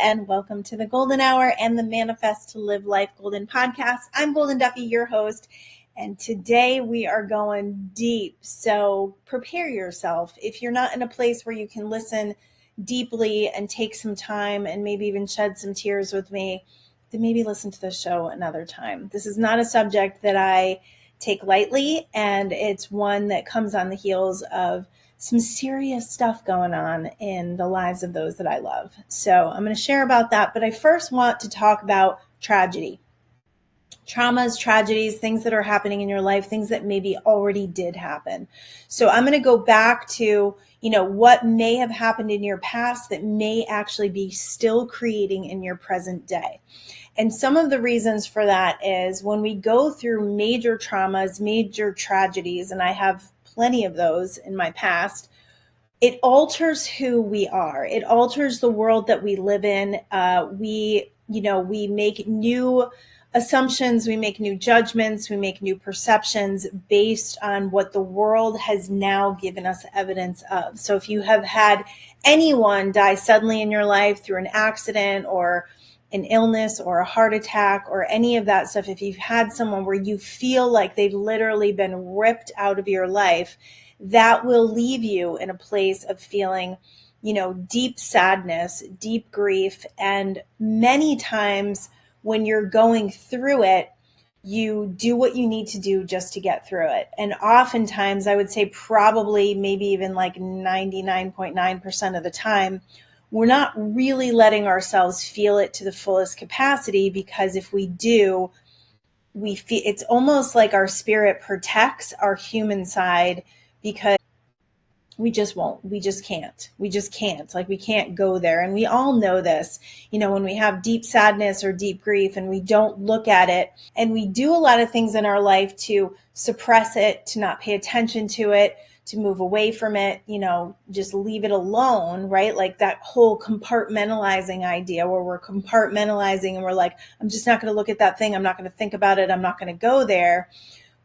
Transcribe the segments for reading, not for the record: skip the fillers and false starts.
and welcome to the Golden Hour and the Manifest to Live Life Golden podcast. I'm Golden Duffy, your host, and today we are going deep. So prepare yourself. If you're not in a place where you can listen deeply and take some time and maybe even shed some tears with me, then maybe listen to the show another time. This is not a subject that I take lightly, and it's one that comes on the heels of some serious stuff going on in the lives of those that I love. So I'm going to share about that, but I first want to talk about tragedy. Traumas, tragedies, things that are happening in your life, things that maybe already did happen. So I'm going to go back to, what may have happened in your past that may actually be still creating in your present day. And some of the reasons for that is when we go through major traumas, major tragedies, and I have plenty of those in my past, it alters who we are. It alters the world that we live in. We make new assumptions, we make new judgments, we make new perceptions based on what the world has now given us evidence of. So if you have had anyone die suddenly in your life through an accident or an illness or a heart attack or any of that stuff, if you've had someone where you feel like they've literally been ripped out of your life, that will leave you in a place of feeling, deep sadness, deep grief. And many times when you're going through it, you do what you need to do just to get through it. And oftentimes, I would say probably maybe even like 99.9% of the time, we're not really letting ourselves feel it to the fullest capacity, because if we do, we feel it's almost like our spirit protects our human side, because we just won't. We just can't. Like, we can't go there. And we all know this, when we have deep sadness or deep grief and we don't look at it, and we do a lot of things in our life to suppress it, to not pay attention to it, to move away from it, just leave it alone, right? Like that whole compartmentalizing idea where we're compartmentalizing and we're like, I'm just not going to look at that thing. I'm not going to think about it. I'm not going to go there.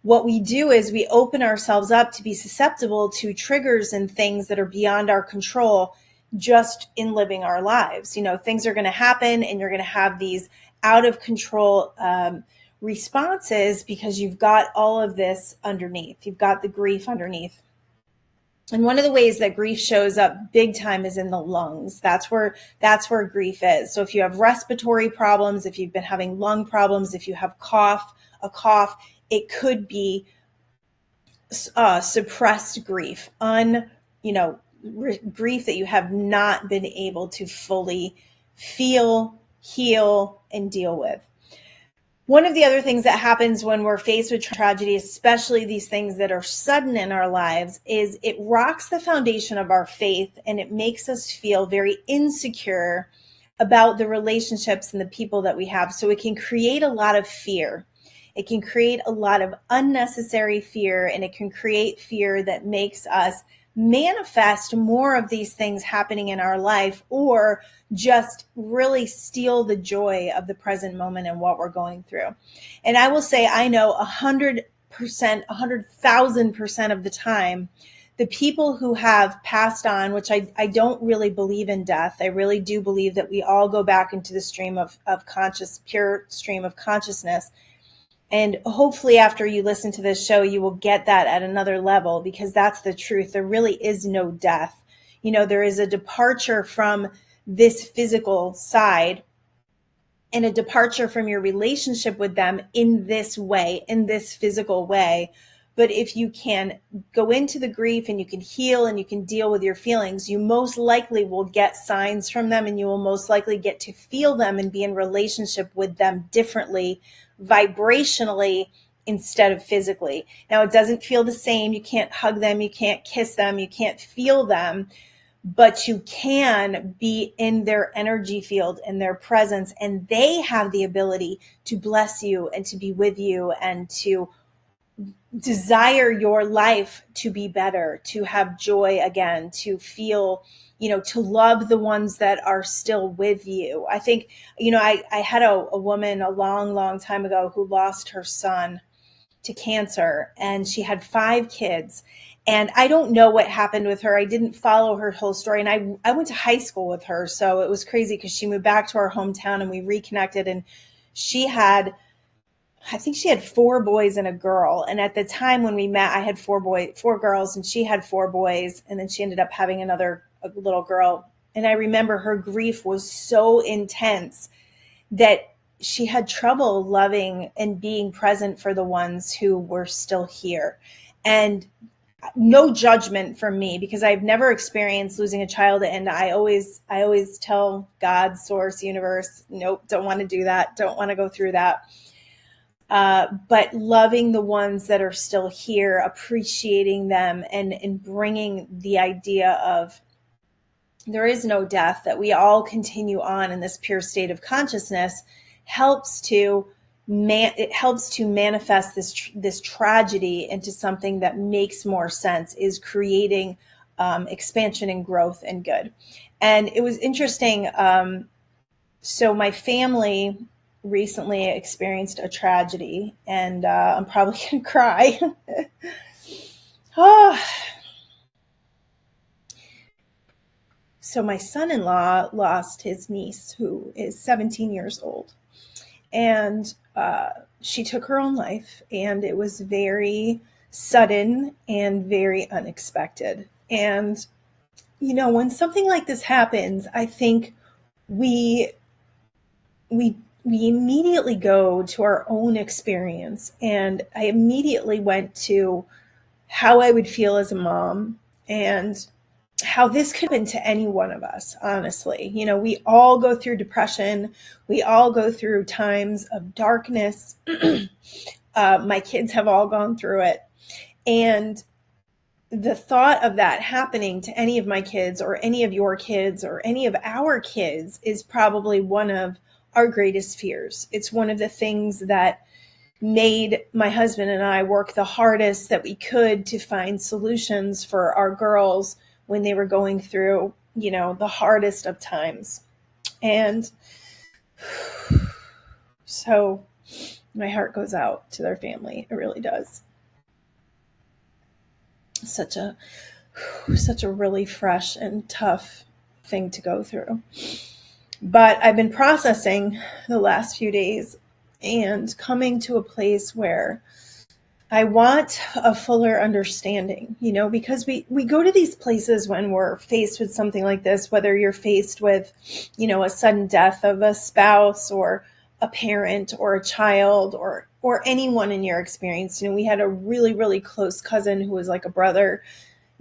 What we do is we open ourselves up to be susceptible to triggers and things that are beyond our control just in living our lives. Things are going to happen and you're going to have these out of control responses because you've got all of this underneath. You've got the grief underneath. And one of the ways that grief shows up big time is in the lungs. That's where grief is. So if you have respiratory problems, if you've been having lung problems, if you have a cough, it could be suppressed grief, grief that you have not been able to fully feel, heal, and deal with. One of the other things that happens when we're faced with tragedy, especially these things that are sudden in our lives, is it rocks the foundation of our faith, and it makes us feel very insecure about the relationships and the people that we have. So it can create a lot of fear. It can create a lot of unnecessary fear, and it can create fear that makes us manifest more of these things happening in our life, or just really steal the joy of the present moment and what we're going through. And I will say, I know 100%, 100,000% of the time, the people who have passed on, which I don't really believe in death. I really do believe that we all go back into the stream of pure stream of consciousness. And hopefully after you listen to this show, you will get that at another level, because that's the truth. There really is no death. There is a departure from this physical side and a departure from your relationship with them in this way, in this physical way. But if you can go into the grief and you can heal and you can deal with your feelings, you most likely will get signs from them, and you will most likely get to feel them and be in relationship with them differently, vibrationally, instead of physically. Now, it doesn't feel the same. You can't hug them. You can't kiss them. You can't feel them, but you can be in their energy field and their presence, and they have the ability to bless you and to be with you and to desire your life to be better, to have joy again, to feel, to love the ones that are still with you. I think, I had a woman a long, long time ago who lost her son to cancer, and she had 5 kids. And I don't know what happened with her. I didn't follow her whole story. And I went to high school with her. So it was crazy because she moved back to our hometown and we reconnected. And I think she had 4 boys and a girl. And at the time when we met, I had 4 girls, and she had 4 boys. And then she ended up having a little girl. And I remember her grief was so intense that she had trouble loving and being present for the ones who were still here. And no judgment from me, because I've never experienced losing a child. And I always tell God, source, universe, nope, don't want to do that. Don't want to go through that. But loving the ones that are still here, appreciating them, and bringing the idea of there is no death, that we all continue on in this pure state of consciousness, helps to manifest this tragedy into something that makes more sense, is creating expansion and growth and good. And it was interesting. So my family recently experienced a tragedy, and I'm probably going to cry. Oh. So my son-in-law lost his niece, who is 17 years old, and she took her own life, and it was very sudden and very unexpected. And, when something like this happens, I think we immediately go to our own experience. And I immediately went to how I would feel as a mom and how this could happen to any one of us, honestly. We all go through depression. We all go through times of darkness. My kids have all gone through it. And the thought of that happening to any of my kids or any of your kids or any of our kids is probably one of our greatest fears. It's one of the things that made my husband and I work the hardest that we could to find solutions for our girls when they were going through, the hardest of times. And so my heart goes out to their family. It really does. Such a really fresh and tough thing to go through. But I've been processing the last few days and coming to a place where I want a fuller understanding, because we go to these places when we're faced with something like this, whether you're faced with, a sudden death of a spouse or a parent or a child or anyone in your experience. We had a really, really close cousin who was like a brother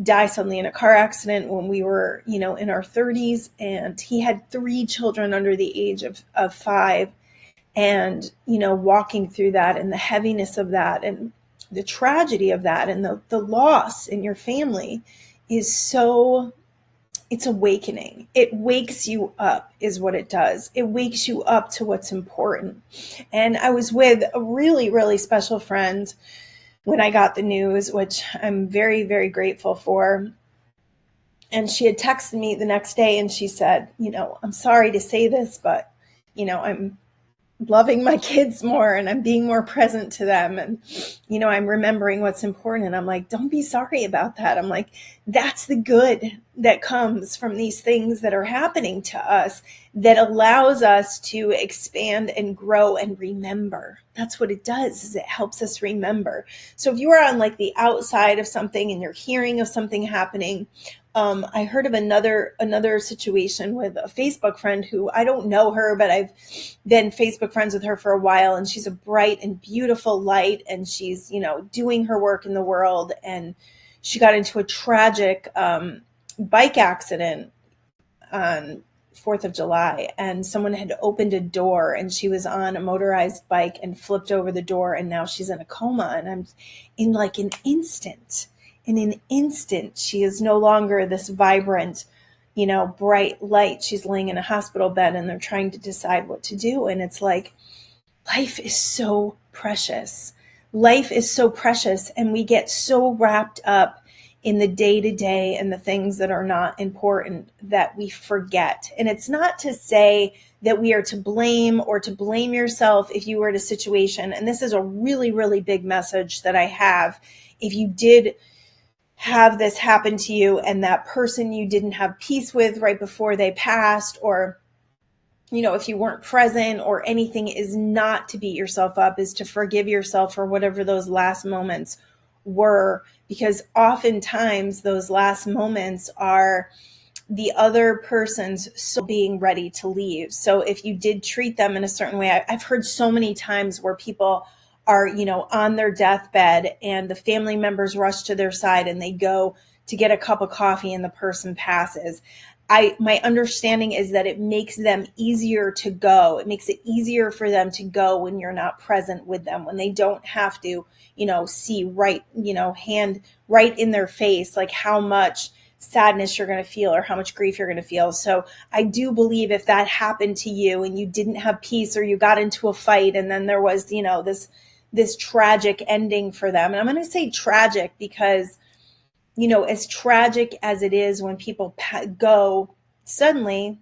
die suddenly in a car accident when we were, in our 30s. And he had 3 children under the age of 5. And, walking through that and the heaviness of that and the tragedy of that and the loss in your family is it's awakening. It wakes you up is what it does. It wakes you up to what's important. And I was with a really, really special friend when I got the news, which I'm very, very grateful for. And she had texted me the next day and she said, I'm sorry to say this, but, I'm loving my kids more and I'm being more present to them. And, I'm remembering what's important. And I'm like, don't be sorry about that. I'm like, that's the good that comes from these things that are happening to us that allows us to expand and grow and remember. That's what it does, is it helps us remember. So if you are on like the outside of something and you're hearing of something happening, I heard of another situation with a Facebook friend who, I don't know her, but I've been Facebook friends with her for a while, and she's a bright and beautiful light, and she's, doing her work in the world. And she got into a tragic bike accident on 4th of July, and someone had opened a door and she was on a motorized bike and flipped over the door, and now she's in a coma. And I'm in like an instant. In an instant, she is no longer this vibrant, bright light. She's laying in a hospital bed and they're trying to decide what to do. And it's like, life is so precious. Life is so precious. And we get so wrapped up in the day-to-day and the things that are not important that we forget. And it's not to say that we are to blame or to blame yourself if you were in a situation. And this is a really, really big message that I have. If you did have this happen to you, and that person you didn't have peace with right before they passed, or if you weren't present or anything, is not to beat yourself up, is to forgive yourself for whatever those last moments were, because oftentimes those last moments are the other person's soul being ready to leave. So if you did treat them in a certain way, I've heard so many times where people are, on their deathbed and the family members rush to their side and they go to get a cup of coffee and the person passes. My understanding is that it makes them easier to go. It makes it easier for them to go when you're not present with them, when they don't have to, see right, hand right in their face, like how much sadness you're going to feel or how much grief you're going to feel. So I do believe if that happened to you and you didn't have peace, or you got into a fight and then there was, this tragic ending for them. And I'm going to say tragic because, as tragic as it is when people go suddenly,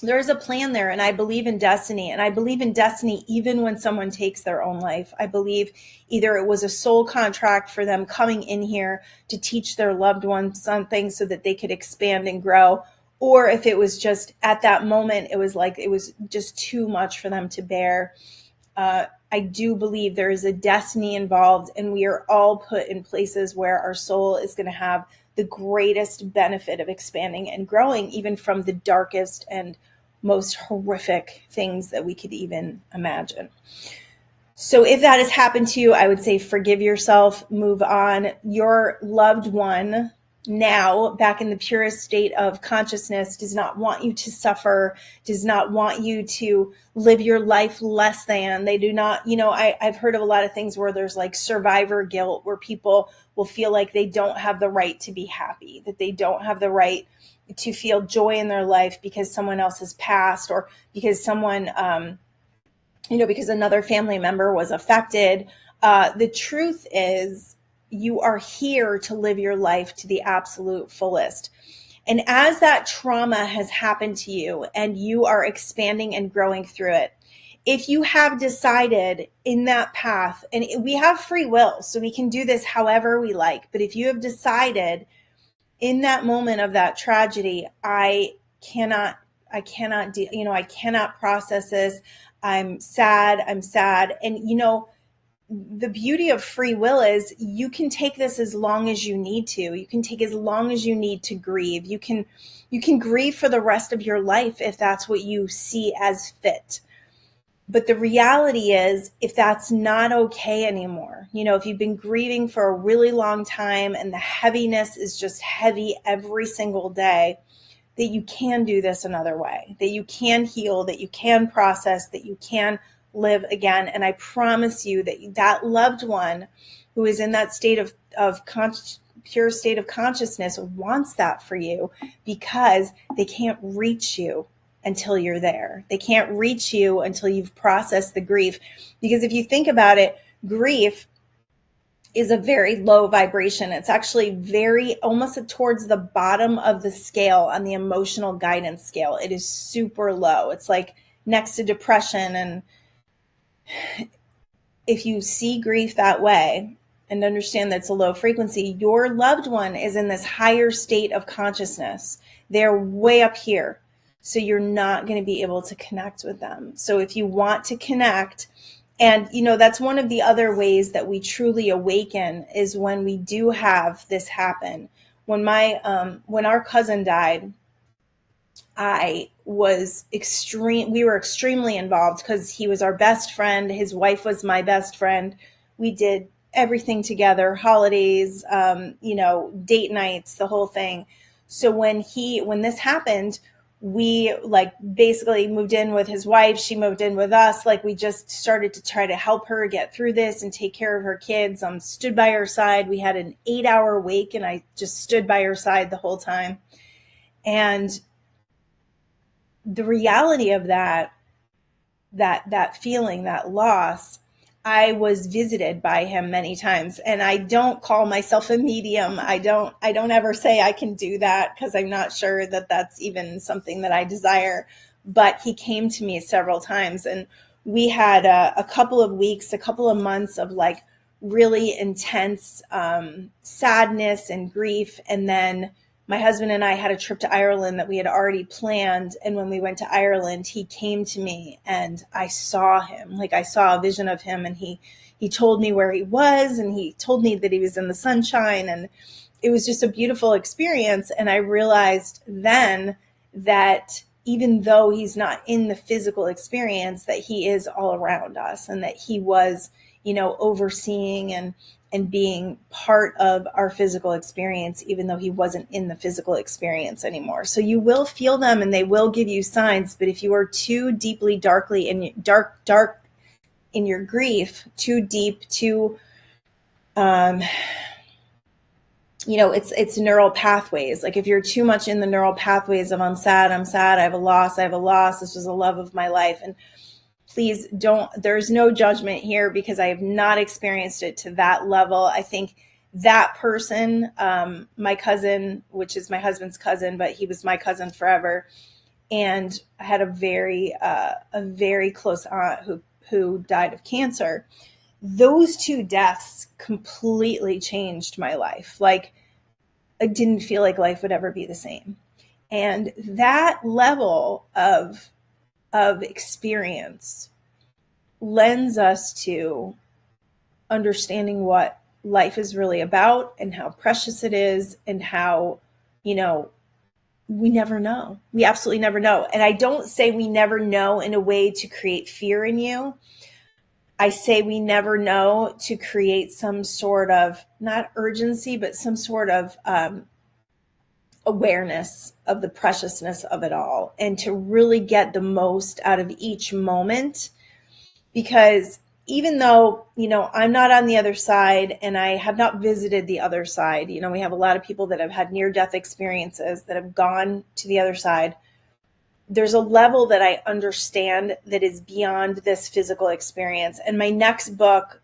there is a plan there. And I believe in destiny. And I believe in destiny even when someone takes their own life. I believe either it was a soul contract for them coming in here to teach their loved ones something so that they could expand and grow, or if it was just at that moment, it was just too much for them to bear. I do believe there is a destiny involved, and we are all put in places where our soul is going to have the greatest benefit of expanding and growing, even from the darkest and most horrific things that we could even imagine. So if that has happened to you, I would say forgive yourself, move on. Your loved one now, back in the purest state of consciousness, does not want you to suffer, does not want you to live your life less than. They do not, I've heard of a lot of things where there's like survivor guilt, where people will feel like they don't have the right to be happy, that they don't have the right to feel joy in their life because someone else has passed, or because someone, because another family member was affected. The truth is, you are here to live your life to the absolute fullest. And as that trauma has happened to you and you are expanding and growing through it, if you have decided in that path, and we have free will, so we can do this however we like, but if you have decided in that moment of that tragedy, I cannot process this. I'm sad. And the beauty of free will is you can take this as long as you need to. You can take as long as you need to grieve. You can grieve for the rest of your life if that's what you see as fit. But the reality is, if that's not okay anymore, if you've been grieving for a really long time and the heaviness is just heavy every single day, that you can do this another way, that you can heal, that you can process, that you can live again. And I promise you that loved one who is in that state of pure state of consciousness wants that for you, because they can't reach you until you're there. They can't reach you until you've processed the grief. Because if you think about it, grief is a very low vibration. It's actually very almost towards the bottom of the scale on the emotional guidance scale. It is super low. It's like next to depression. And if you see grief that way and understand that it's a low frequency, your loved one is in this higher state of consciousness. They're way up here. So you're not going to be able to connect with them. So if you want to connect, and that's one of the other ways that we truly awaken, is when we do have this happen. When our cousin died, we were extremely involved because he was our best friend. His wife was my best friend. We did everything together, holidays, date nights, the whole thing. So when this happened, we basically moved in with his wife. She moved in with us. We just started to try to help her get through this and take care of her kids. Stood by her side. We had an 8-hour wake, and I just stood by her side the whole time. And the reality of that feeling, that loss, I was visited by him many times. And I don't call myself a medium. I don't ever say I can do that, because I'm not sure that that's even something that I desire. But he came to me several times, and we had a couple of weeks, a couple of months of really intense sadness and grief. And then my husband and I had a trip to Ireland that we had already planned. And when we went to Ireland, he came to me and I saw him. Like, I saw a vision of him, and he told me where he was, and he told me that he was in the sunshine, and it was just a beautiful experience. And I realized then that even though he's not in the physical experience, that he is all around us, and that he was, overseeing and being part of our physical experience, even though he wasn't in the physical experience anymore. So you will feel them and they will give you signs. But if you are too deeply, dark in your grief, too deep, too, it's neural pathways. Like, if you're too much in the neural pathways of I'm sad, I have a loss, this was the love of my life. And please there's no judgment here, because I have not experienced it to that level. I think that person, my cousin, which is my husband's cousin, but he was my cousin forever. And I had a very close aunt who died of cancer. Those two deaths completely changed my life. Like, I didn't feel like life would ever be the same. And that level of experience lends us to understanding what life is really about and how precious it is, and how, we never know. We absolutely never know. And I don't say we never know in a way to create fear in you. I say we never know to create some sort of, not urgency, but some sort of awareness of the preciousness of it all, and to really get the most out of each moment. Because even though, I'm not on the other side, and I have not visited the other side, we have a lot of people that have had near-death experiences that have gone to the other side. There's a level that I understand that is beyond this physical experience. And my next book,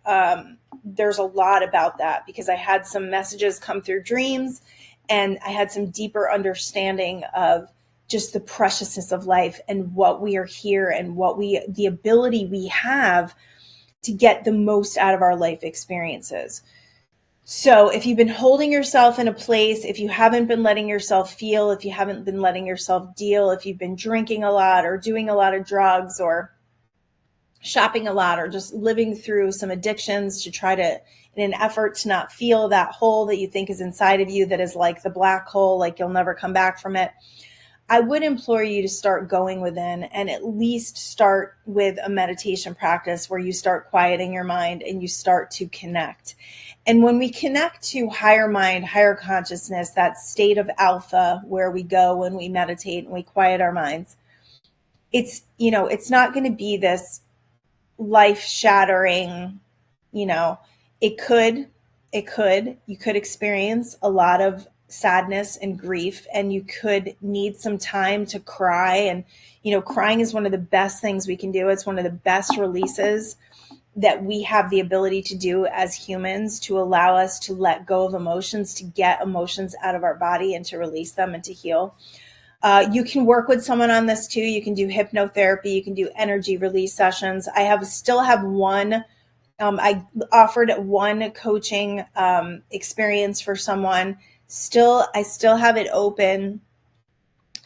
there's a lot about that, because I had some messages come through dreams, and I had some deeper understanding of just the preciousness of life, and what we are here, and the ability we have to get the most out of our life experiences. So if you've been holding yourself in a place, if you haven't been letting yourself feel, if you haven't been letting yourself deal, if you've been drinking a lot, or doing a lot of drugs, or shopping a lot, or just living through some addictions to try to, in an effort to not feel that hole that you think is inside of you, that is like the black hole, like you'll never come back from it, I would implore you to start going within, and at least start with a meditation practice where you start quieting your mind and you start to connect. And when we connect to higher mind, higher consciousness, that state of alpha where we go when we meditate and we quiet our minds, it's not going to be this life shattering, you could experience a lot of sadness and grief, and you could need some time to cry. And, crying is one of the best things we can do. It's one of the best releases that we have the ability to do as humans, to allow us to let go of emotions, to get emotions out of our body and to release them and to heal. You can work with someone on this too. You can do hypnotherapy. You can do energy release sessions. I still have one. I offered one coaching experience for someone. I still have it open.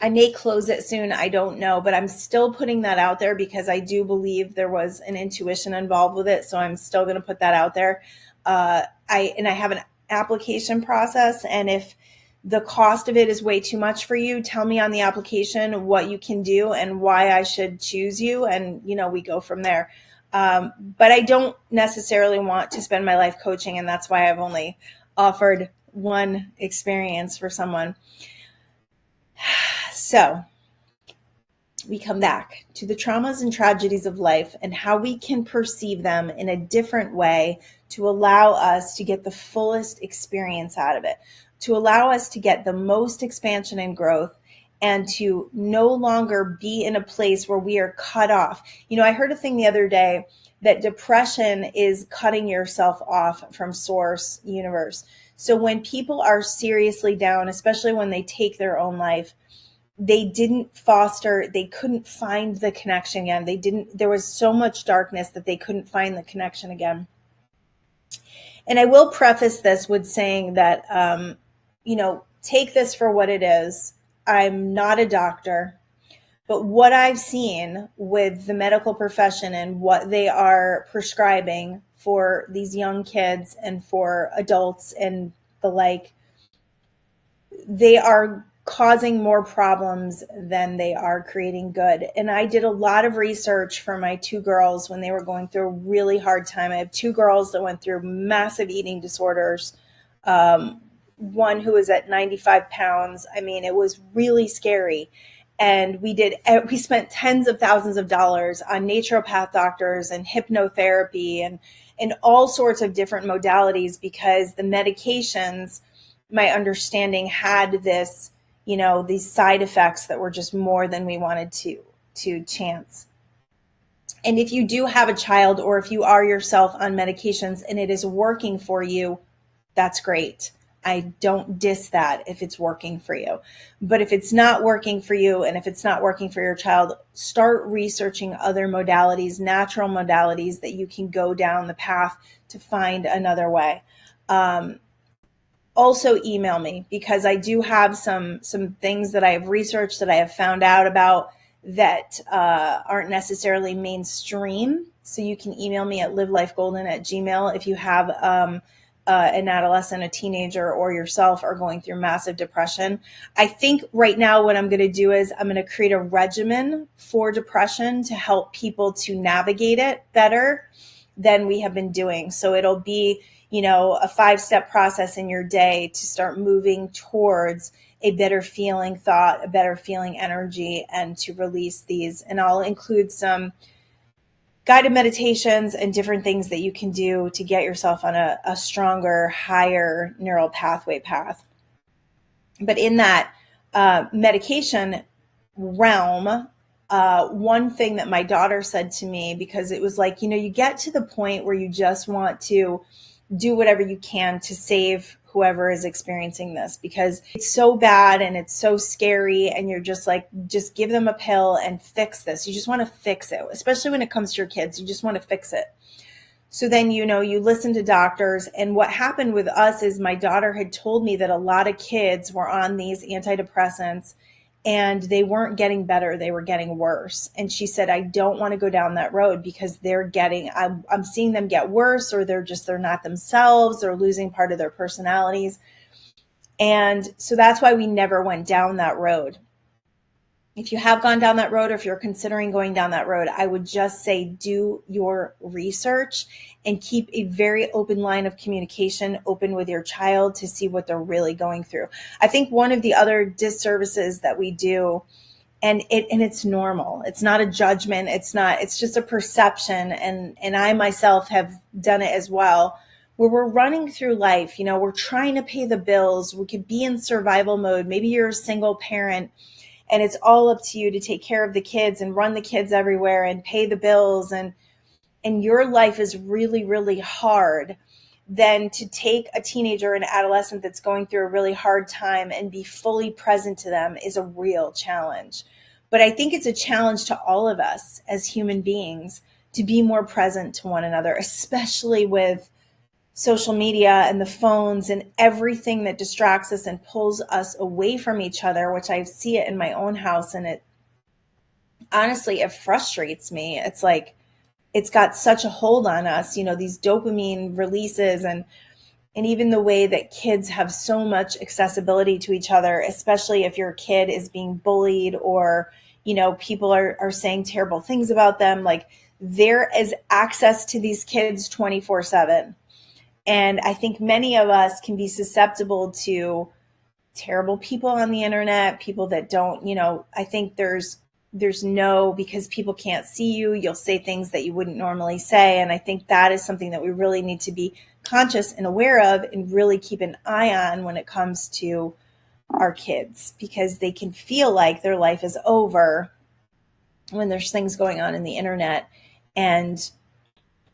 I may close it soon. I don't know, but I'm still putting that out there, because I do believe there was an intuition involved with it. So I'm still going to put that out there. I have an application process, and if the cost of it is way too much for you, tell me on the application what you can do and why I should choose you. And, we go from there. But I don't necessarily want to spend my life coaching. And that's why I've only offered one experience for someone. So we come back to the traumas and tragedies of life, and how we can perceive them in a different way to allow us to get the fullest experience out of it, to allow us to get the most expansion and growth, and to no longer be in a place where we are cut off. I heard a thing the other day that depression is cutting yourself off from source, universe. So when people are seriously down, especially when they take their own life, they couldn't find the connection again. There was so much darkness that they couldn't find the connection again. And I will preface this with saying that, take this for what it is. I'm not a doctor, but what I've seen with the medical profession and what they are prescribing for these young kids and for adults and the like, they are causing more problems than they are creating good. And I did a lot of research for my two girls when they were going through a really hard time. I have two girls that went through massive eating disorders. One who was at 95 pounds. I mean, it was really scary. And we spent tens of thousands of dollars on naturopath doctors and hypnotherapy and all sorts of different modalities because the medications, my understanding, had this, these side effects that were just more than we wanted to chance. And if you do have a child or if you are yourself on medications and it is working for you, that's great. I don't diss that if it's working for you. But if it's not working for you and if it's not working for your child, start researching other modalities, natural modalities that you can go down the path to find another way. Also email me because I do have some things that I have researched that I have found out about that aren't necessarily mainstream. So you can email me at livelifegolden@gmail if you have an adolescent, a teenager, or yourself are going through massive depression. I think right now what I'm going to do is I'm going to create a regimen for depression to help people to navigate it better than we have been doing. So it'll be, a 5-step process in your day to start moving towards a better feeling thought, a better feeling energy, and to release these. And I'll include some guided meditations and different things that you can do to get yourself on a stronger, higher neural pathway path. But in that medication realm, one thing that my daughter said to me, because it was like, you get to the point where you just want to do whatever you can to save whoever is experiencing this because it's so bad and it's so scary and you're just like, just give them a pill and fix this. You just want to fix it, especially when it comes to your kids. You just want to fix it. So then, you listen to doctors. And what happened with us is my daughter had told me that a lot of kids were on these antidepressants and they weren't getting better. They were getting worse. And she said, I don't want to go down that road because I'm seeing them get worse, or they're not themselves. They're losing part of their personalities. And so that's why we never went down that road. If you have gone down that road, or if you're considering going down that road, I would just say do your research and keep a very open line of communication open with your child to see what they're really going through. I think one of the other disservices that we do, and it's normal. It's not a judgment. It's just a perception. And I myself have done it as well, where we're running through life. We're trying to pay the bills. We could be in survival mode. Maybe you're a single parent and it's all up to you to take care of the kids and run the kids everywhere and pay the bills. And your life is really, really hard. Then to take a teenager or an adolescent that's going through a really hard time and be fully present to them is a real challenge. But I think it's a challenge to all of us as human beings to be more present to one another, especially with social media and the phones and everything that distracts us and pulls us away from each other, which I see it in my own house. And it honestly, it frustrates me. It's like, it's got such a hold on us, these dopamine releases and even the way that kids have so much accessibility to each other, especially if your kid is being bullied or, people are saying terrible things about them. Like, there is access to these kids 24/7. And I think many of us can be susceptible to terrible people on the internet, people that don't, I think there's because people can't see you, you'll say things that you wouldn't normally say. And I think that is something that we really need to be conscious and aware of and really keep an eye on when it comes to our kids, because they can feel like their life is over when there's things going on in the internet. And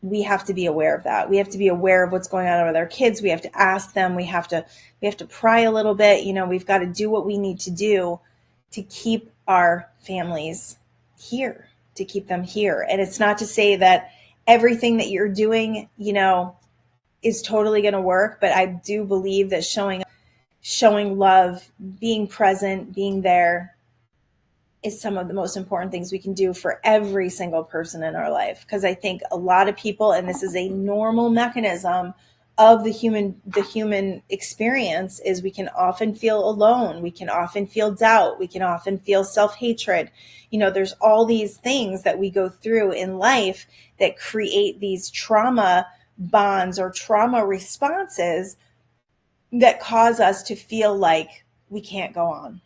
we have to be aware of that. We have to be aware of what's going on with our kids. We have to ask them. We have to pry a little bit. We've got to do what we need to do to keep our families here, to keep them here. And it's not to say that everything that you're doing, is totally going to work, but I do believe that showing love, being present, being there is some of the most important things we can do for every single person in our life. Because I think a lot of people, and this is a normal mechanism of the human experience, is we can often feel alone, we can often feel doubt, we can often feel self-hatred. There's all these things that we go through in life that create these trauma bonds or trauma responses that cause us to feel like we can't go on.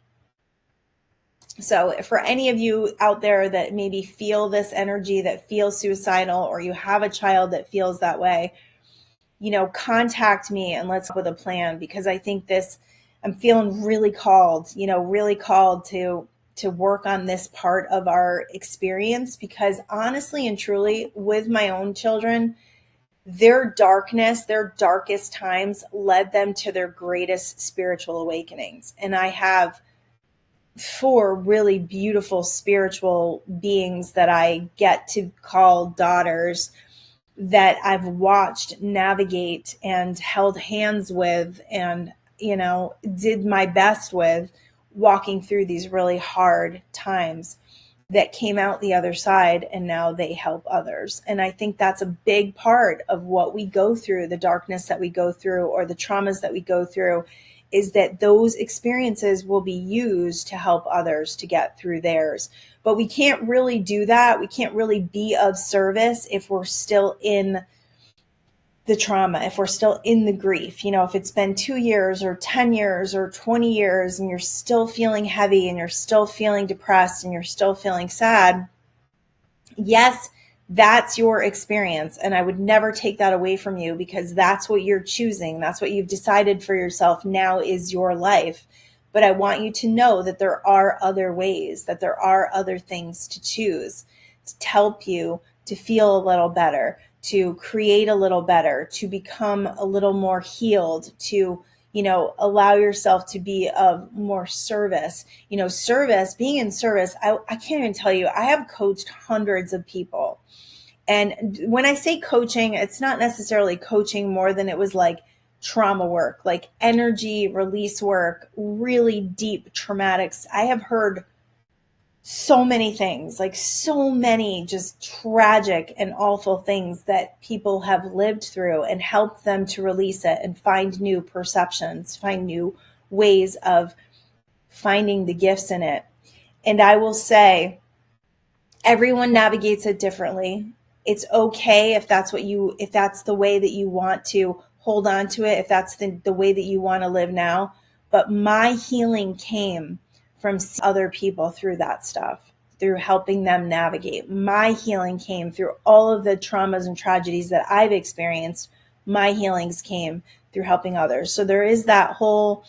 So for any of you out there that maybe feel this energy, that feels suicidal, or you have a child that feels that way, contact me and let's come up with a plan, because I think I'm feeling really called to work on this part of our experience, because honestly and truly, with my own children, their darkness, their darkest times led them to their greatest spiritual awakenings. And I have 4 really beautiful spiritual beings that I get to call daughters, that I've watched navigate and held hands with and, did my best with, walking through these really hard times, that came out the other side, and now they help others. And I think that's a big part of what we go through, the darkness that we go through, or the traumas that we go through, is that those experiences will be used to help others to get through theirs. But we can't really do that. We can't really be of service if we're still in the trauma, if we're still in the grief. If it's been 2 years or 10 years or 20 years and you're still feeling heavy and you're still feeling depressed and you're still feeling sad, yes, that's your experience. And I would never take that away from you, because that's what you're choosing. That's what you've decided for yourself. Now is your life. But I want you to know that there are other ways, that there are other things to choose to help you to feel a little better, to create a little better, to become a little more healed, to, allow yourself to be of more service. Being in service, I can't even tell you, I have coached hundreds of people. And when I say coaching, it's not necessarily coaching more than it was like trauma work, like energy release work, really deep traumatics. I have heard so many things, like so many just tragic and awful things that people have lived through, and helped them to release it and find new perceptions, find new ways of finding the gifts in it. And I will say, everyone navigates it differently. It's okay if that's the way that you want to hold on to it, if that's the way that you want to live now. But my healing came from seeing other people through that stuff, through helping them navigate. My healing came through all of the traumas and tragedies that I've experienced. My healings came through helping others. So there is that whole,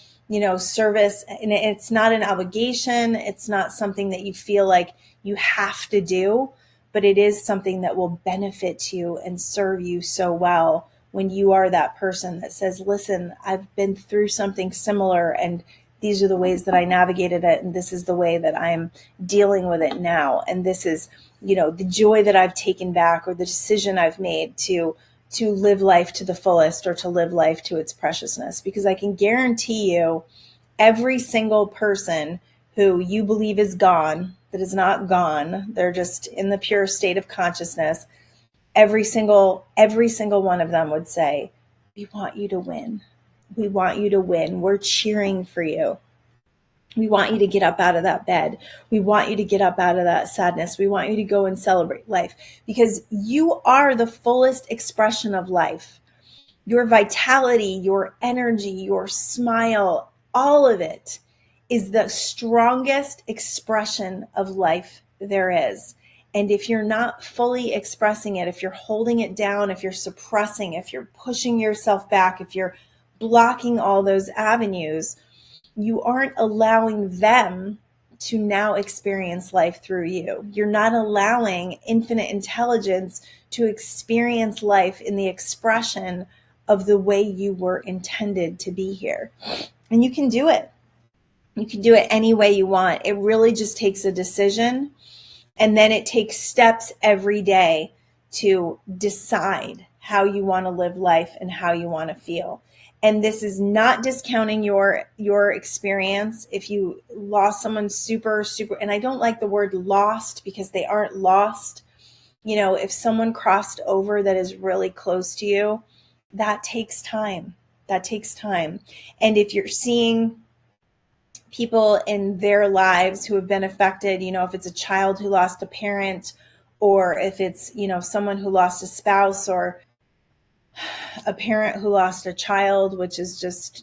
service, and it's not an obligation. It's not something that you feel like you have to do, but it is something that will benefit you and serve you so well when you are that person that says, listen, I've been through something similar, and these are the ways that I navigated it, and this is the way that I'm dealing with it now. And this is, the joy that I've taken back, or the decision I've made to live life to the fullest, or to live life to its preciousness. Because I can guarantee you, every single person who you believe is gone, that is not gone, they're just in the pure state of consciousness, every single one of them would say, we want you to win. We want you to win. We're cheering for you. We want you to get up out of that bed. We want you to get up out of that sadness. We want you to go and celebrate life, because you are the fullest expression of life. Your vitality, your energy, your smile, all of it is the strongest expression of life there is. And if you're not fully expressing it, if you're holding it down, if you're suppressing, if you're pushing yourself back, if you're blocking all those avenues, you aren't allowing them to now experience life through you. You're not allowing infinite intelligence to experience life in the expression of the way you were intended to be here. And you can do it. You can do it any way you want. It really just takes a decision, and then it takes steps every day to decide how you want to live life and how you want to feel. And this is not discounting your experience. If you lost someone super, and I don't like the word lost because they aren't lost. If someone crossed over that is really close to you, that takes time. That takes time. And if you're seeing people in their lives who have been affected, if it's a child who lost a parent, or if it's, someone who lost a spouse, or a parent who lost a child, which is just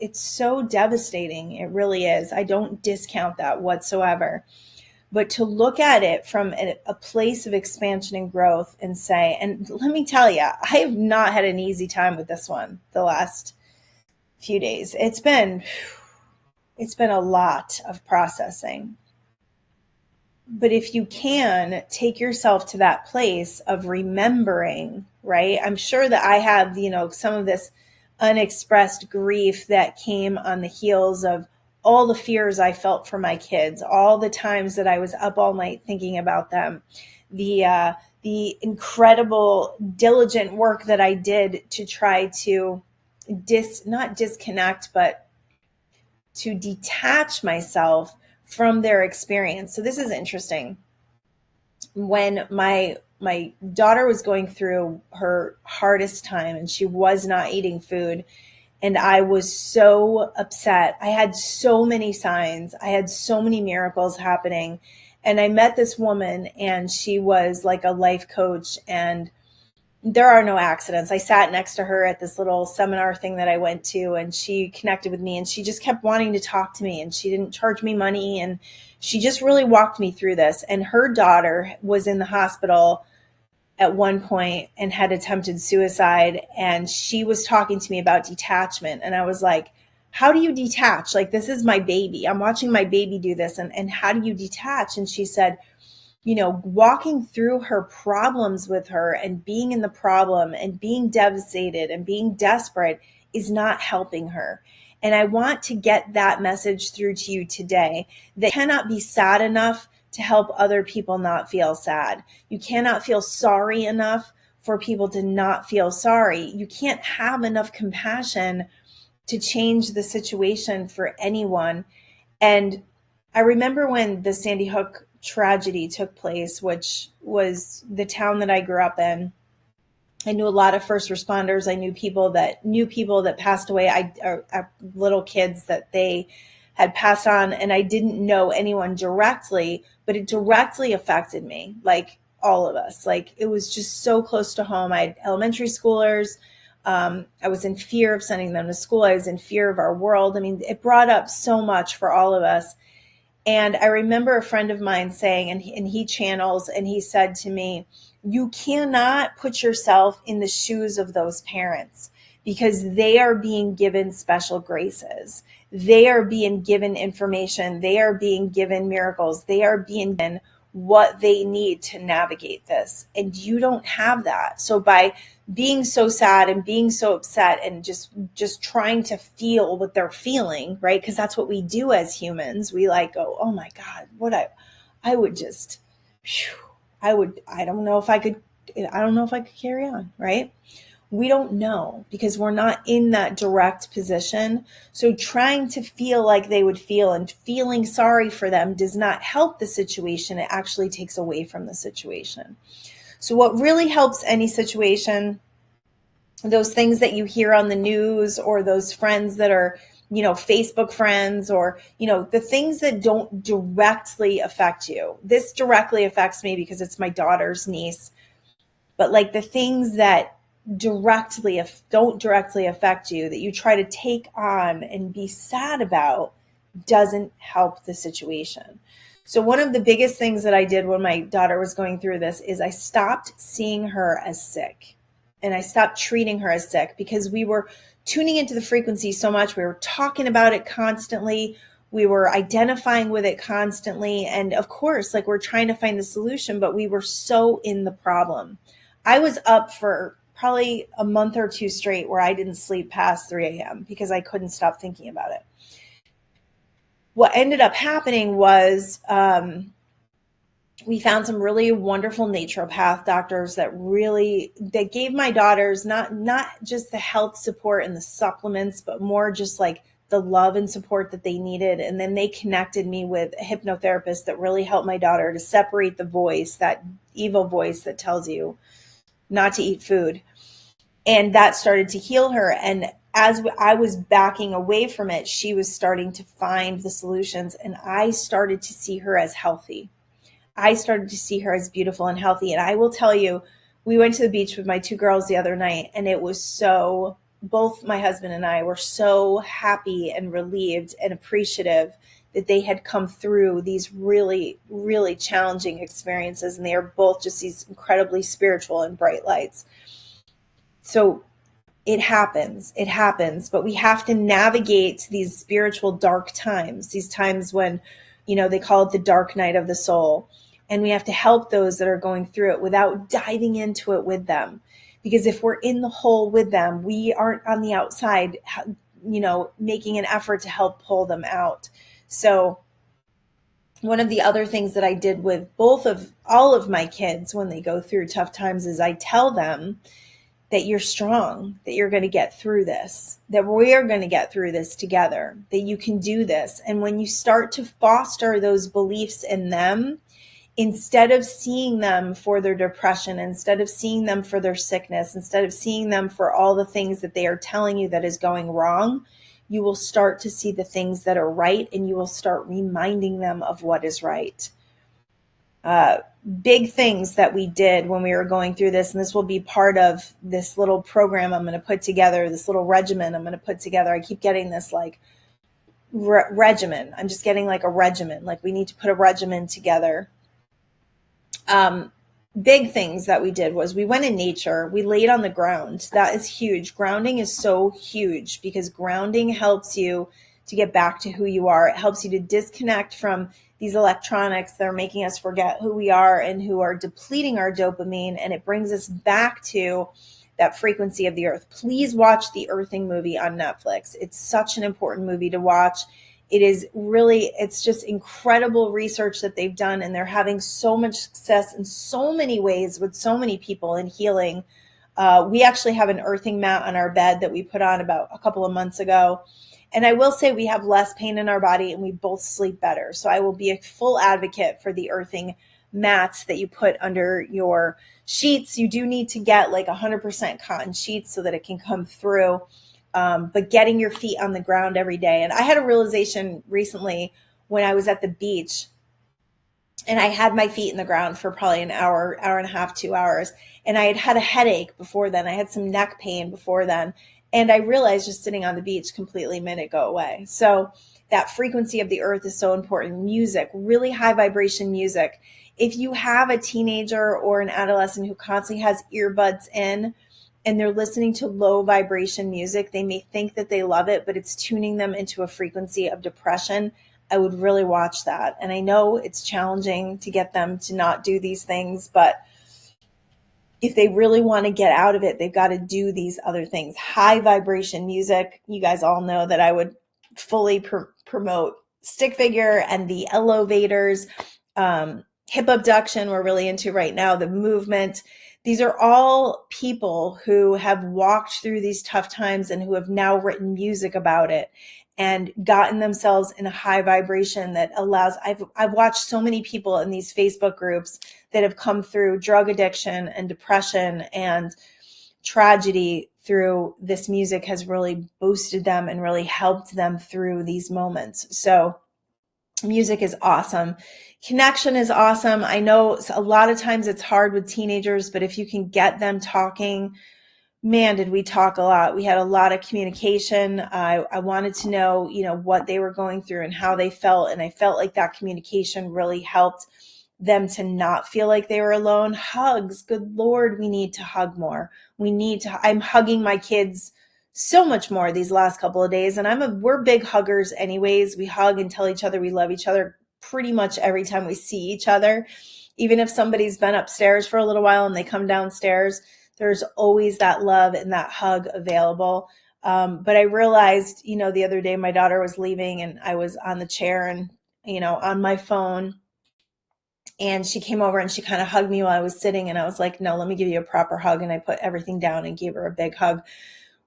it's so devastating. It really is. I don't discount that whatsoever. But to look at it from a place of expansion and growth and say, and let me tell you, I have not had an easy time with this one the last few days. It's been a lot of processing. But if you can take yourself to that place of remembering, right? I'm sure that I have, some of this unexpressed grief that came on the heels of all the fears I felt for my kids, all the times that I was up all night thinking about them, the incredible diligent work that I did to try to not disconnect, but to detach myself from their experience. So this is interesting. When my daughter was going through her hardest time and she was not eating food, and I was so upset. I had so many signs. I had so many miracles happening. And I met this woman, and she was like a life coach, and there are no accidents. I sat next to her at this little seminar thing that I went to, and she connected with me, and she just kept wanting to talk to me, and she didn't charge me money. And she just really walked me through this. And her daughter was in the hospital at one point and had attempted suicide. And she was talking to me about detachment. And I was like, how do you detach? Like, this is my baby. I'm watching my baby do this. And how do you detach? And she said, walking through her problems with her and being in the problem and being devastated and being desperate is not helping her. And I want to get that message through to you today, that you cannot be sad enough to help other people not feel sad. You cannot feel sorry enough for people to not feel sorry. You can't have enough compassion to change the situation for anyone. And I remember when the Sandy Hook tragedy took place, which was the town that I grew up in. I knew a lot of first responders. I knew people that passed away. Little kids that they had passed on, and I didn't know anyone directly, but it directly affected me, like all of us. Like, it was just so close to home. I had elementary schoolers. I was in fear of sending them to school. I was in fear of our world. I mean, it brought up so much for all of us. And I remember a friend of mine saying, and he channels, and he said to me, you cannot put yourself in the shoes of those parents, because they are being given special graces. They are being given information. They are being given miracles. They are being given what they need to navigate this. And you don't have that. So by being so sad and being so upset and just trying to feel what they're feeling, right? Because that's what we do as humans. We like go, oh my God, I would just, I don't know if I could carry on, right? We don't know, because we're not in that direct position. So trying to feel like they would feel and feeling sorry for them does not help the situation. It actually takes away from the situation. So what really helps any situation, those things that you hear on the news, or those friends that are, Facebook friends, or, the things that don't directly affect you. This directly affects me because it's my daughter's niece. But like the things that don't directly affect you, that you try to take on and be sad about, doesn't help the situation. So one of the biggest things that I did when my daughter was going through this is I stopped seeing her as sick, and I stopped treating her as sick, because we were tuning into the frequency so much. We were talking about it constantly. We were identifying with it constantly. And of course, like, we're trying to find the solution, but we were so in the problem. I was up for probably a month or two straight where I didn't sleep past 3 a.m. because I couldn't stop thinking about it. What ended up happening was we found some really wonderful naturopath doctors that gave my daughters not just the health support and the supplements, but more just like the love and support that they needed. And then they connected me with a hypnotherapist that really helped my daughter to separate the voice, that evil voice that tells you not to eat food. And that started to heal her. And as I was backing away from it, she was starting to find the solutions, and I started to see her as healthy. I started to see her as beautiful and healthy. And I will tell you, we went to the beach with my two girls the other night, and it was so, both my husband and I were so happy and relieved and appreciative that they had come through these really, really challenging experiences. And they are both just these incredibly spiritual and bright lights. So it happens, but we have to navigate these spiritual dark times, these times when, they call it the dark night of the soul. And we have to help those that are going through it without diving into it with them. Because if we're in the hole with them, we aren't on the outside, making an effort to help pull them out. So one of the other things that I did with all of my kids when they go through tough times is I tell them that you're strong, that you're going to get through this, that we're going to get through this together, that you can do this. And when you start to foster those beliefs in them, instead of seeing them for their depression, instead of seeing them for their sickness, instead of seeing them for all the things that they are telling you that is going wrong, you will start to see the things that are right, and you will start reminding them of what is right. Big things that we did when we were going through this, and this will be part of this little program I'm going to put together, this little regimen I'm going to put together. I keep getting this like regimen. I'm just getting like a regimen. Like we need to put a regimen together. Big things that we did was we went in nature. We laid on the ground. That is huge. Grounding is so huge because grounding helps you to get back to who you are. It helps you to disconnect from these electronics that are making us forget who we are and who are depleting our dopamine. And it brings us back to that frequency of the earth. Please watch the Earthing movie on Netflix. It's such an important movie to watch. It's just incredible research that they've done, and they're having so much success in so many ways with so many people in healing. We actually have an earthing mat on our bed that we put on about a couple of months ago. And I will say we have less pain in our body and we both sleep better. So I will be a full advocate for the earthing mats that you put under your sheets. You do need to get like 100% cotton sheets so that it can come through. But getting your feet on the ground every day. And I had a realization recently when I was at the beach and I had my feet in the ground for probably an hour, hour and a half, 2 hours. And I had had a headache before then. I had some neck pain before then. And I realized just sitting on the beach completely made it go away. So that frequency of the earth is so important. Music, really high vibration music. If you have a teenager or an adolescent who constantly has earbuds in, and they're listening to low vibration music, they may think that they love it, but it's tuning them into a frequency of depression. I would really watch that. And I know it's challenging to get them to not do these things, but if they really want to get out of it, they've got to do these other things. High vibration music. You guys all know that I would fully promote stick figure and the elevators, hip abduction we're really into right now, the movement. These are all people who have walked through these tough times and who have now written music about it and gotten themselves in a high vibration that allows, I've watched so many people in these Facebook groups that have come through drug addiction and depression and tragedy through this music has really boosted them and really helped them through these moments. So music is awesome. Connection is awesome. I know a lot of times it's hard with teenagers, but if you can get them talking, man, did we talk a lot. We had a lot of communication. I wanted to know, what they were going through and how they felt. And I felt like that communication really helped them to not feel like they were alone. Hugs. Good Lord, we need to hug more. I'm hugging my kids so much more these last couple of days. And we're big huggers anyways. We hug and tell each other we love each other pretty much every time we see each other. Even if somebody's been upstairs for a little while and they come downstairs, there's always that love and that hug available. But I realized, the other day my daughter was leaving and I was on the chair and, on my phone. And she came over and she kind of hugged me while I was sitting. And I was like, no, let me give you a proper hug. And I put everything down and gave her a big hug.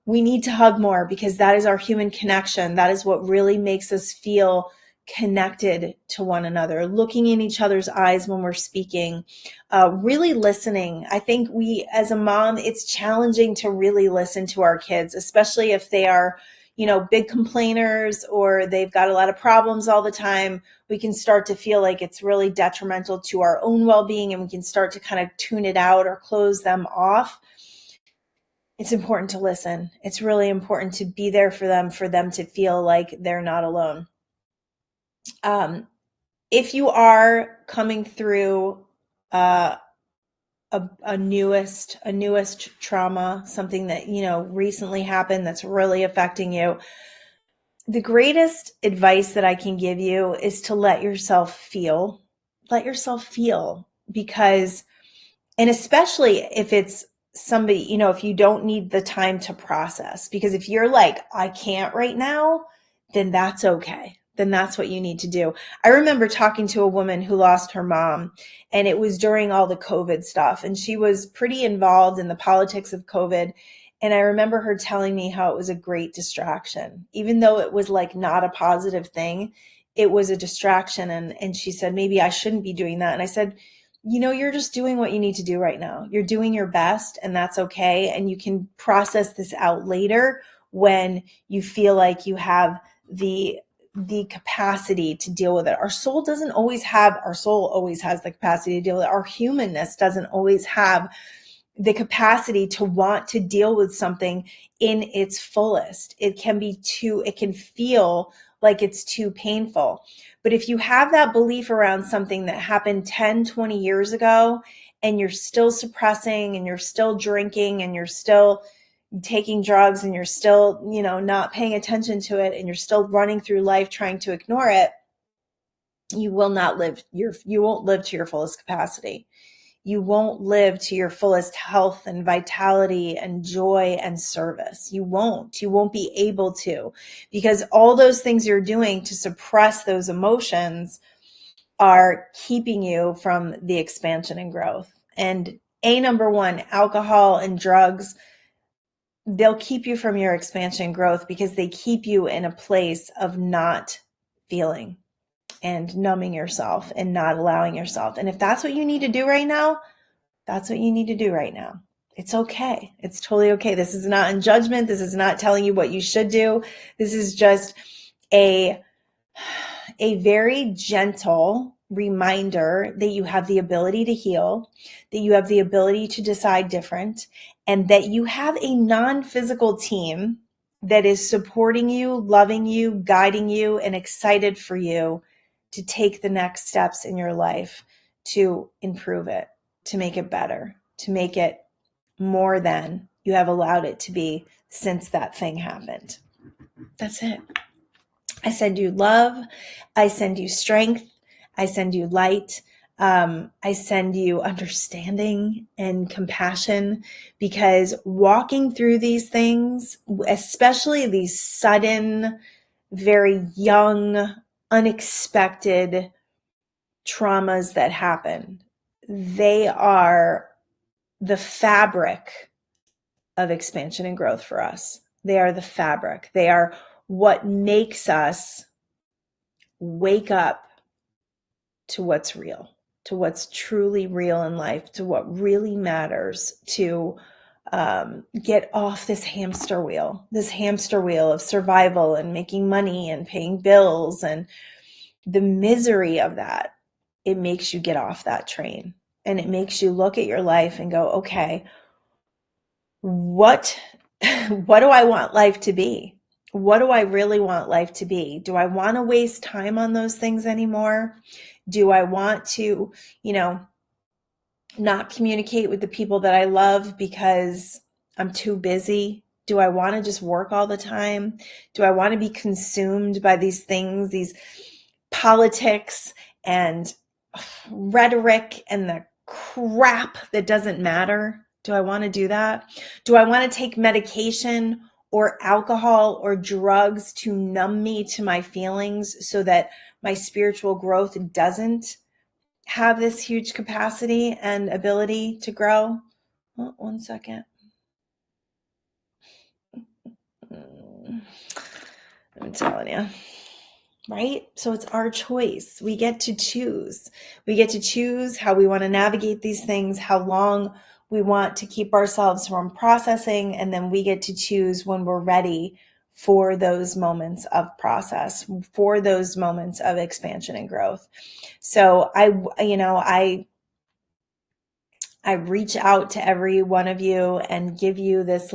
We need to hug more because that is our human connection. That is what really makes us feel connected to one another, looking in each other's eyes when we're speaking, really listening. I think as a mom, it's challenging to really listen to our kids, especially if they are, big complainers or they've got a lot of problems all the time. We can start to feel like it's really detrimental to our own well-being, and we can start to kind of tune it out or close them off. It's important to listen. It's really important to be there for them to feel like they're not alone. If you are coming through a newest trauma, something that, recently happened that's really affecting you, the greatest advice that I can give you is to let yourself feel. Let yourself feel, because, and especially if it's somebody, if you don't need the time to process, because if you're like, I can't right now, then that's okay. Then that's what you need to do. I remember talking to a woman who lost her mom, and it was during all the COVID stuff, and she was pretty involved in the politics of COVID. And I remember her telling me how it was a great distraction, even though it was like not a positive thing. It was a distraction. And she said, maybe I shouldn't be doing that. And I said, you're just doing what you need to do right now. You're doing your best, and that's okay. And you can process this out later when you feel like you have the capacity to deal with it. Our soul always has the capacity to deal with it. Our humanness doesn't always have the capacity to want to deal with something in its fullest. It can feel like it's too painful. But if you have that belief around something that happened 10, 20 years ago, and you're still suppressing, and you're still drinking, and you're still taking drugs, and you're still, not paying attention to it, and you're still running through life trying to ignore it, you won't live to your fullest capacity. You won't live to your fullest health and vitality and joy and service. You won't be able to, because all those things you're doing to suppress those emotions are keeping you from the expansion and growth. And number one, alcohol and drugs, they'll keep you from your expansion and growth because they keep you in a place of not feeling and numbing yourself and not allowing yourself. And if that's what you need to do right now, that's what you need to do right now. It's okay. It's totally okay. This is not in judgment. This is not telling you what you should do. This is just a very gentle reminder that you have the ability to heal, that you have the ability to decide different, and that you have a non-physical team that is supporting you, loving you, guiding you, and excited for you to take the next steps in your life to improve it, to make it better, to make it more than you have allowed it to be since that thing happened. That's it. I send you love. I send you strength. I send you light. I send you understanding and compassion, because walking through these things, especially these sudden, very young, unexpected traumas that happen, they are the fabric of expansion and growth for us. They are the fabric. They are what makes us wake up to what's real, to what's truly real in life, to what really matters, to get off this hamster wheel of survival and making money and paying bills and the misery of that. It makes you get off that train, and it makes you look at your life and go, okay, what do I want life to be? What do I really want life to be? Do I want to waste time on those things anymore? Do I want to, not communicate with the people that I love because I'm too busy? Do I want to just work all the time? Do I want to be consumed by these things, these politics and rhetoric and the crap that doesn't matter? Do I want to do that? Do I want to take medication or alcohol or drugs to numb me to my feelings so that my spiritual growth doesn't have this huge capacity and ability to grow. Oh, 1 second. I'm telling you. Right? So it's our choice. We get to choose. We get to choose how we want to navigate these things, how long we want to keep ourselves from processing, and then we get to choose when we're ready for those moments of process, for those moments of expansion and growth. So I reach out to every one of you and give you this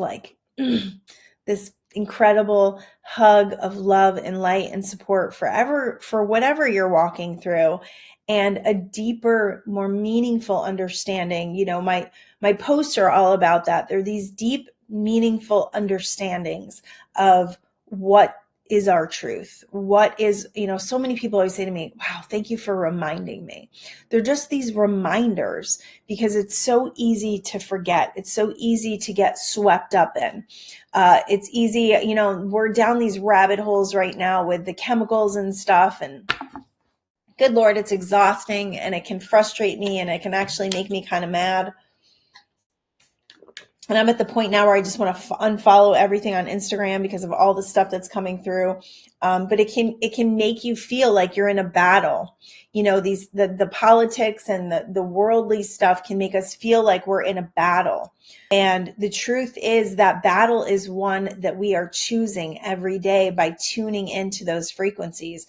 this incredible hug of love and light and support for whatever you're walking through, and a deeper, more meaningful understanding. My posts are all about that. They're these deep, meaningful understandings of what is our truth. What is, so many people always say to me, wow, thank you for reminding me. They're just these reminders, because it's so easy to forget. It's so easy to get swept up in. It's easy, we're down these rabbit holes right now with the chemicals and stuff. And good Lord, it's exhausting, and it can frustrate me, and it can actually make me kind of mad. And I'm at the point now where I just want to unfollow everything on Instagram because of all the stuff that's coming through. But it can make you feel like you're in a battle. The politics and the worldly stuff can make us feel like we're in a battle. And the truth is that battle is one that we are choosing every day by tuning into those frequencies.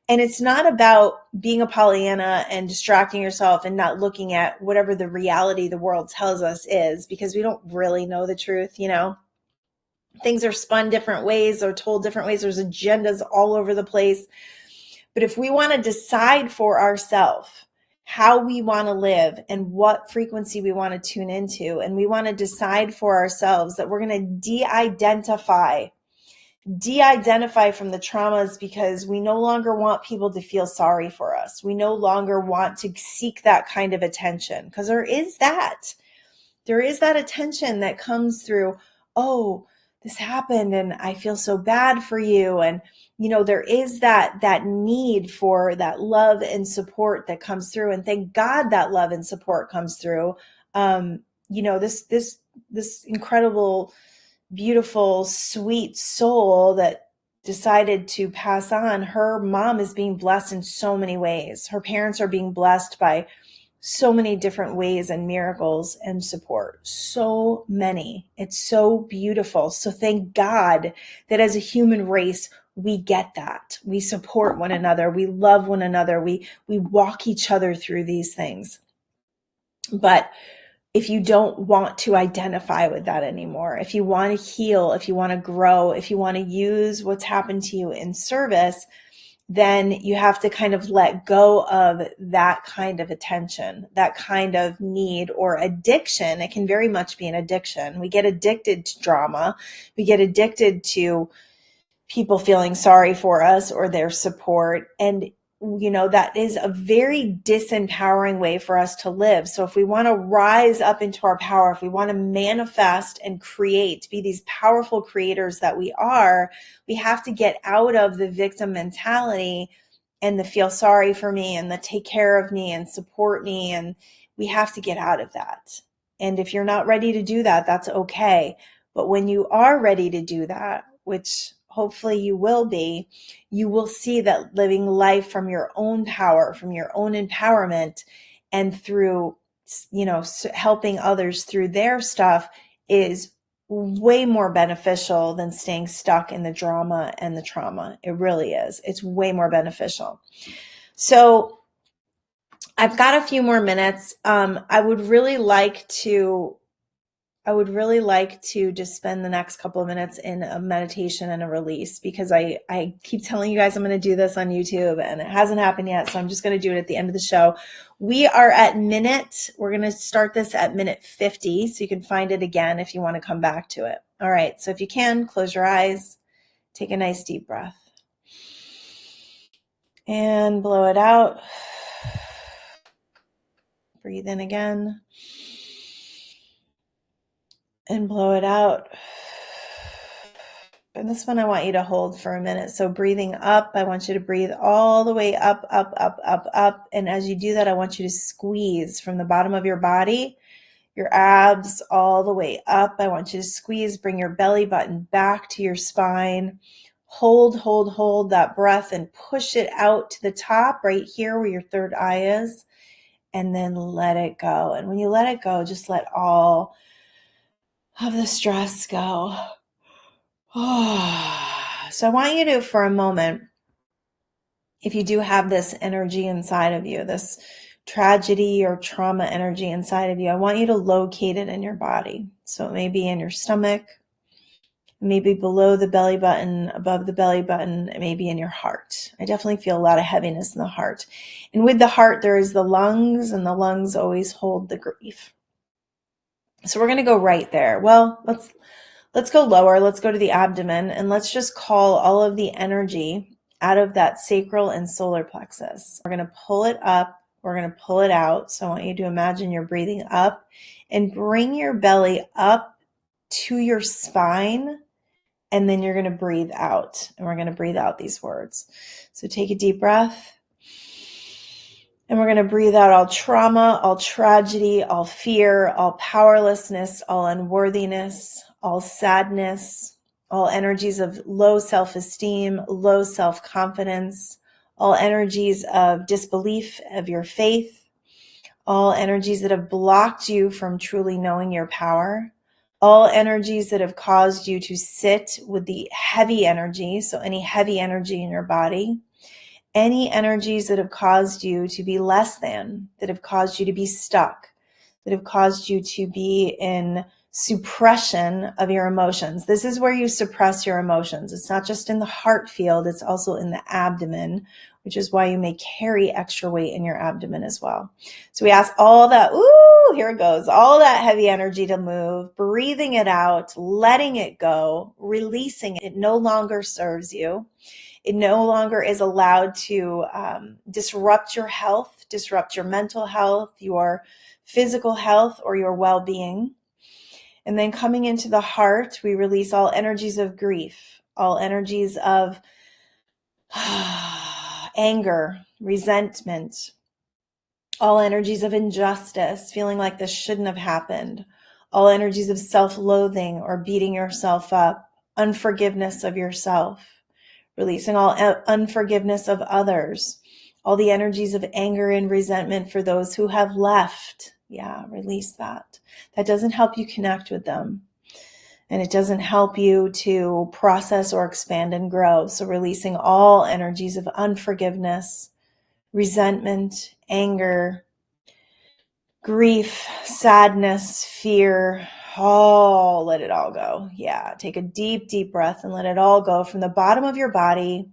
And it's not about being a Pollyanna and distracting yourself and not looking at whatever the reality the world tells us is, because we don't really know the truth. Things are spun different ways or told different ways. There's agendas all over the place. But if we want to decide for ourselves how we want to live and what frequency we want to tune into, and we want to decide for ourselves that we're going to de-identify from the traumas, because we no longer want people to feel sorry for us. We no longer want to seek that kind of attention, because there is that attention that comes through, oh, this happened and I feel so bad for you. And, there is that need for that love and support that comes through. And thank God that love and support comes through. This incredible, beautiful, sweet soul that decided to pass on, her mom is being blessed in so many ways. Her parents are being blessed by so many different ways and miracles and support. So many. It's so beautiful. So thank God that as a human race, we get that. We support one another. We love one another. We walk each other through these things. But if you don't want to identify with that anymore, if you want to heal, if you want to grow, if you want to use what's happened to you in service, then you have to kind of let go of that kind of attention, that kind of need or addiction. It can very much be an addiction. We get addicted to drama. We get addicted to people feeling sorry for us or their support. And, that is a very disempowering way for us to live. So if we want to rise up into our power, if we want to manifest and create, be these powerful creators that we are, we have to get out of the victim mentality and the feel sorry for me and the take care of me and support me. And we have to get out of that. And if you're not ready to do that, that's okay. But when you are ready to do that, which hopefully you will be, you will see that living life from your own power, from your own empowerment, and through, helping others through their stuff is way more beneficial than staying stuck in the drama and the trauma. It really is. It's way more beneficial. So I've got a few more minutes. I would really like to just spend the next couple of minutes in a meditation and a release, because I keep telling you guys I'm going to do this on YouTube and it hasn't happened yet. So I'm just going to do it at the end of the show. We're going to start this at minute 50. So you can find it again if you want to come back to it. All right. So if you can, close your eyes, take a nice deep breath and blow it out. Breathe in again and blow it out. And this one I want you to hold for a minute. So breathing up, I want you to breathe all the way up, up, up, up, up. And as you do that, I want you to squeeze from the bottom of your body, your abs all the way up. I want you to squeeze, bring your belly button back to your spine. Hold that breath and push it out to the top right here where your third eye is. And then let it go. And when you let it go, just let all of the stress go. So I want you to, for a moment, if you do have this energy inside of you, this tragedy or trauma energy inside of you, I want you to locate it in your body. So it may be in your stomach, maybe below the belly button, above the belly button, it may be in your heart. I definitely feel a lot of heaviness in the heart. And with the heart, there is the lungs, and the lungs always hold the grief. So we're going to go right there. Well, let's go lower. Let's go to the abdomen, and let's just call all of the energy out of that sacral and solar plexus. We're going to pull it up. We're going to pull it out. So I want you to imagine you're breathing up and bring your belly up to your spine. And then you're going to breathe out. And we're going to breathe out these words. So take a deep breath. And we're going to breathe out all trauma, all tragedy, all fear, all powerlessness, all unworthiness, all sadness, all energies of low self-esteem, low self-confidence, all energies of disbelief of your faith, all energies that have blocked you from truly knowing your power, all energies that have caused you to sit with the heavy energy, so any heavy energy in your body, any energies that have caused you to be less than, that have caused you to be stuck, that have caused you to be in suppression of your emotions. This is where you suppress your emotions. It's not just in the heart field, it's also in the abdomen, which is why you may carry extra weight in your abdomen as well. So we ask all that, here it goes, all that heavy energy to move, breathing it out, letting it go, releasing it. It no longer serves you. It no longer is allowed to disrupt your health, disrupt your mental health, your physical health, or your well-being. And then coming into the heart, we release all energies of grief, all energies of anger, resentment, all energies of injustice, feeling like this shouldn't have happened, all energies of self-loathing or beating yourself up, unforgiveness of yourself, releasing all unforgiveness of others, all the energies of anger and resentment for those who have left. Yeah, release that. That doesn't help you connect with them. And it doesn't help you to process or expand and grow. So releasing all energies of unforgiveness, resentment, anger, grief, sadness, fear, let it all go. Yeah, take a deep, deep breath and let it all go from the bottom of your body.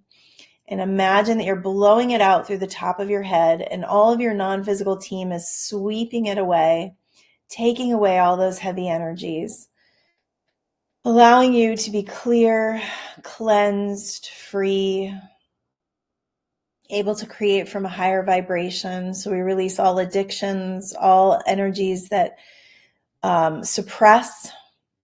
And imagine that you're blowing it out through the top of your head, and all of your non-physical team is sweeping it away, taking away all those heavy energies, allowing you to be clear, cleansed, free, able to create from a higher vibration. So we release all addictions, all energies that suppress,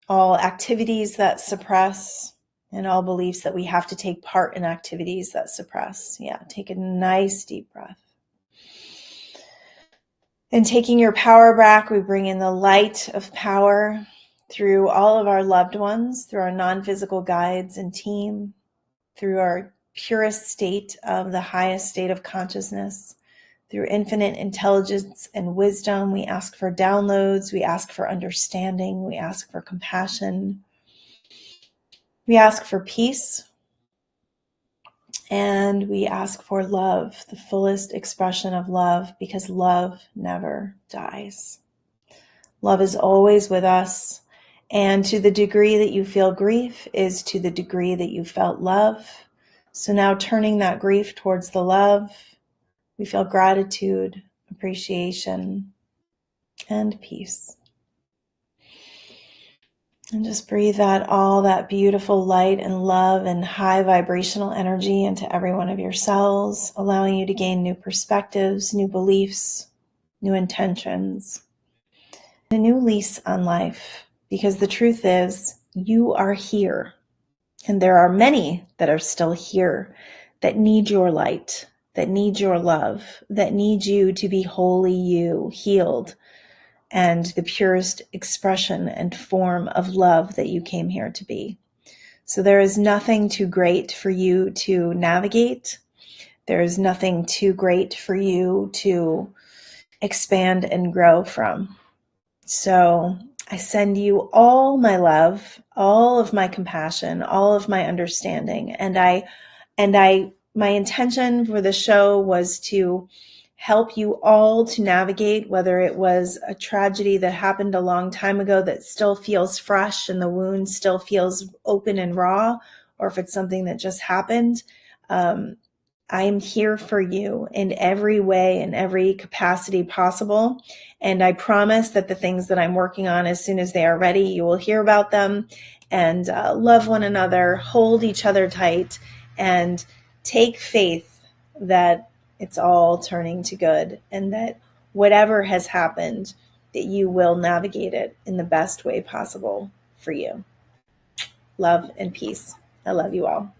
all activities that suppress, and all beliefs that we have to take part in activities that suppress. Yeah, take a nice deep breath. And taking your power back, we bring in the light of power through all of our loved ones, through our non-physical guides and team, through our purest state of the highest state of consciousness, through infinite intelligence and wisdom. We ask for downloads, we ask for understanding, we ask for compassion, we ask for peace, and we ask for love, the fullest expression of love, because love never dies. Love is always with us. And to the degree that you feel grief is to the degree that you felt love. So now turning that grief towards the love, we feel gratitude, appreciation, and peace. And just breathe out all that beautiful light and love and high vibrational energy into every one of your cells, allowing you to gain new perspectives, new beliefs, new intentions, a new lease on life. Because the truth is, you are here. And there are many that are still here that need your light, that need your love, that need you to be wholly you, healed, and the purest expression and form of love that you came here to be. So there is nothing too great for you to navigate. There is nothing too great for you to expand and grow from. So I send you all my love, all of my compassion, all of my understanding. My intention for the show was to help you all to navigate, whether it was a tragedy that happened a long time ago that still feels fresh and the wound still feels open and raw, or if it's something that just happened. I am here for you in every way, in every capacity possible. And I promise that the things that I'm working on, as soon as they are ready, you will hear about them. And love one another, hold each other tight, and take faith that it's all turning to good, and that whatever has happened, that you will navigate it in the best way possible for you. Love and peace. I love you all.